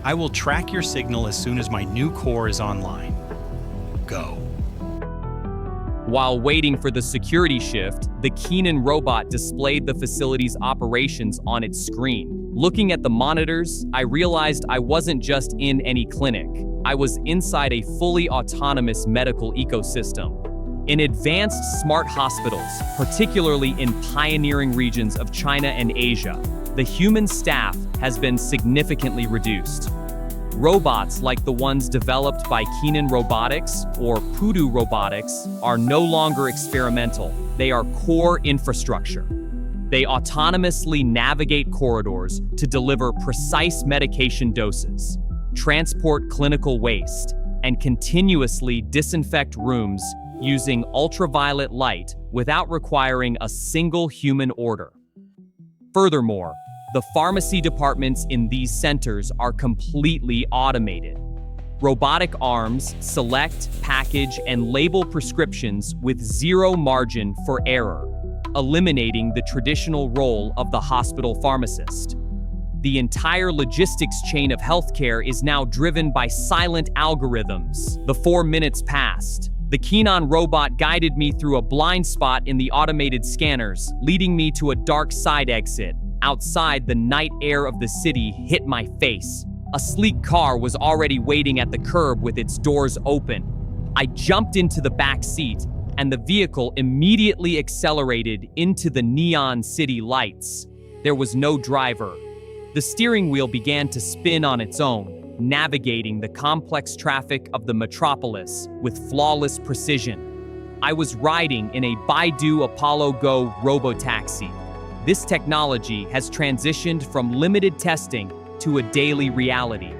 I will track your signal as soon as my new core is online. Go. While waiting for the security shift, the Keenan robot displayed the facility's operations on its screen. Looking at the monitors, I realized I wasn't just in any clinic. I was inside a fully autonomous medical ecosystem. In advanced smart hospitals, particularly in pioneering regions of China and Asia, the human staff has been significantly reduced. Robots like the ones developed by Keenan Robotics or Pudu Robotics are no longer experimental. They are core infrastructure. They autonomously navigate corridors to deliver precise medication doses, transport clinical waste, and continuously disinfect rooms using ultraviolet light without requiring a single human order. Furthermore, the pharmacy departments in these centers are completely automated. Robotic arms select, package, and label prescriptions with zero margin for error, eliminating the traditional role of the hospital pharmacist. The entire logistics chain of healthcare is now driven by silent algorithms. The 4 minutes passed. The Keenan robot guided me through a blind spot in the automated scanners, leading me to a dark side exit. Outside, the night air of the city hit my face. A sleek car was already waiting at the curb with its doors open. I jumped into the back seat, and the vehicle immediately accelerated into the neon city lights. There was no driver. The steering wheel began to spin on its own, navigating the complex traffic of the metropolis with flawless precision. I was riding in a Baidu Apollo Go robotaxi. This technology has transitioned from limited testing to a daily reality.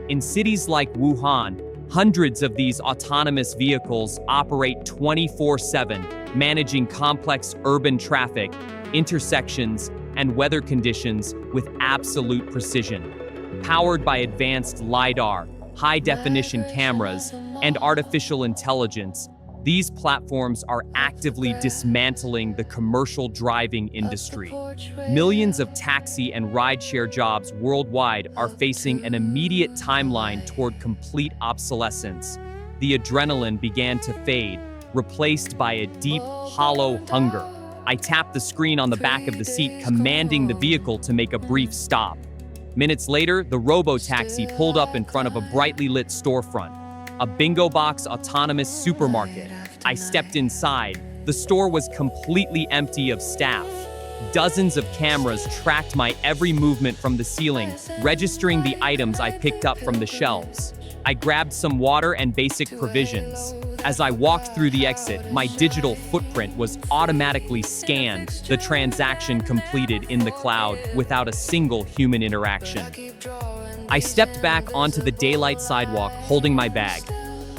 In cities like Wuhan, hundreds of these autonomous vehicles operate 24/7, managing complex urban traffic, intersections, and weather conditions with absolute precision. Powered by advanced LiDAR, high-definition cameras, and artificial intelligence, these platforms are actively dismantling the commercial driving industry. Millions of taxi and rideshare jobs worldwide are facing an immediate timeline toward complete obsolescence. The adrenaline began to fade, replaced by a deep, hollow hunger. I tapped the screen on the back of the seat, commanding the vehicle to make a brief stop. Minutes later, the robo-taxi pulled up in front of a brightly lit storefront, a bingo box autonomous supermarket. I stepped inside. The store was completely empty of staff. Dozens of cameras tracked my every movement from the ceiling, registering the items I picked up from the shelves. I grabbed some water and basic provisions. As I walked through the exit, my digital footprint was automatically scanned, the transaction completed in the cloud without a single human interaction. I stepped back onto the daylight sidewalk holding my bag.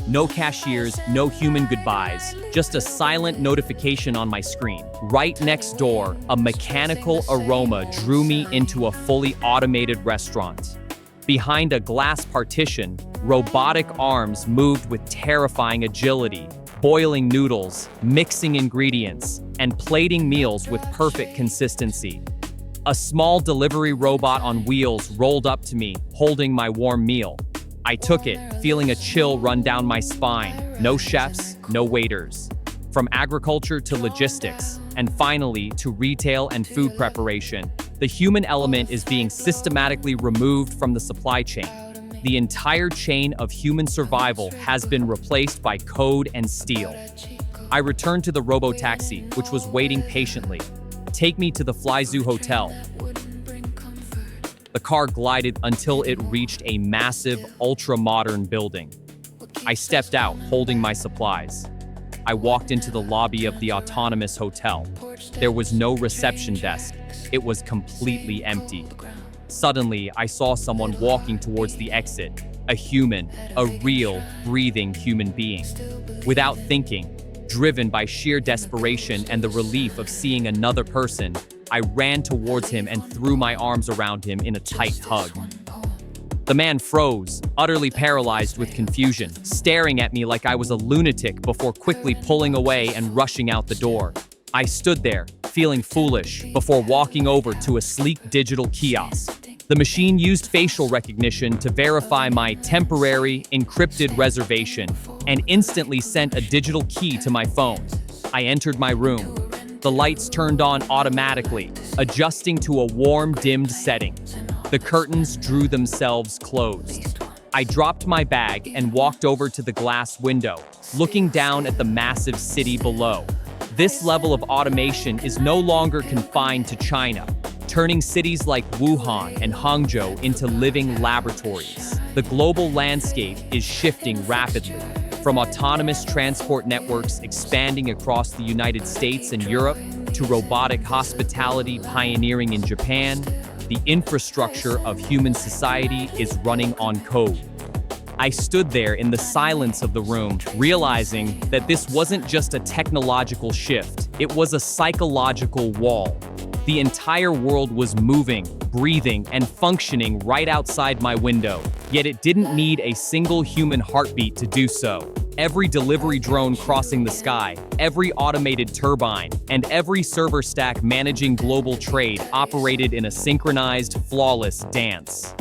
No cashiers, no human goodbyes, just a silent notification on my screen. Right next door, a mechanical aroma drew me into a fully automated restaurant. Behind a glass partition, robotic arms moved with terrifying agility, boiling noodles, mixing ingredients, and plating meals with perfect consistency. A small delivery robot on wheels rolled up to me, holding my warm meal. I took it, feeling a chill run down my spine. No chefs, no waiters. From agriculture to logistics, and finally to retail and food preparation, the human element is being systematically removed from the supply chain. The entire chain of human survival has been replaced by code and steel. I returned to the robo-taxi, which was waiting patiently. Take me to the Flyzoo Hotel. The car glided until it reached a massive, ultra-modern building. I stepped out, holding my supplies. I walked into the lobby of the autonomous hotel. There was no reception desk. It was completely empty. Suddenly, I saw someone walking towards the exit. A human, a real, breathing human being. Without thinking, driven by sheer desperation and the relief of seeing another person, I ran towards him and threw my arms around him in a tight hug. The man froze, utterly paralyzed with confusion, staring at me like I was a lunatic before quickly pulling away and rushing out the door. I stood there, feeling foolish, before walking over to a sleek digital kiosk. The machine used facial recognition to verify my temporary, encrypted reservation and instantly sent a digital key to my phone. I entered my room. The lights turned on automatically, adjusting to a warm, dimmed setting. The curtains drew themselves closed. I dropped my bag and walked over to the glass window, looking down at the massive city below. This level of automation is no longer confined to China, turning cities like Wuhan and Hangzhou into living laboratories. The global landscape is shifting rapidly, from autonomous transport networks expanding across the United States and Europe to robotic hospitality pioneering in Japan. The infrastructure of human society is running on code. I stood there in the silence of the room, realizing that this wasn't just a technological shift, it was a psychological wall. The entire world was moving, breathing, and functioning right outside my window, yet it didn't need a single human heartbeat to do so. Every delivery drone crossing the sky, every automated turbine, and every server stack managing global trade operated in a synchronized, flawless dance.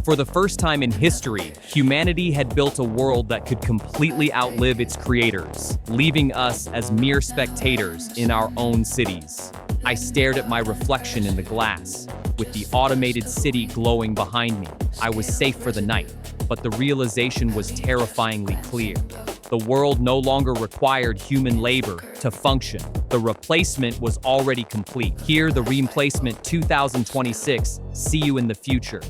For the first time in history, humanity had built a world that could completely outlive its creators, leaving us as mere spectators in our own cities. I stared at my reflection in the glass, with the automated city glowing behind me. I was safe for the night, but the realization was terrifyingly clear. The world no longer required human labor to function. The replacement was already complete. Here, the replacement 2026. See you in the future.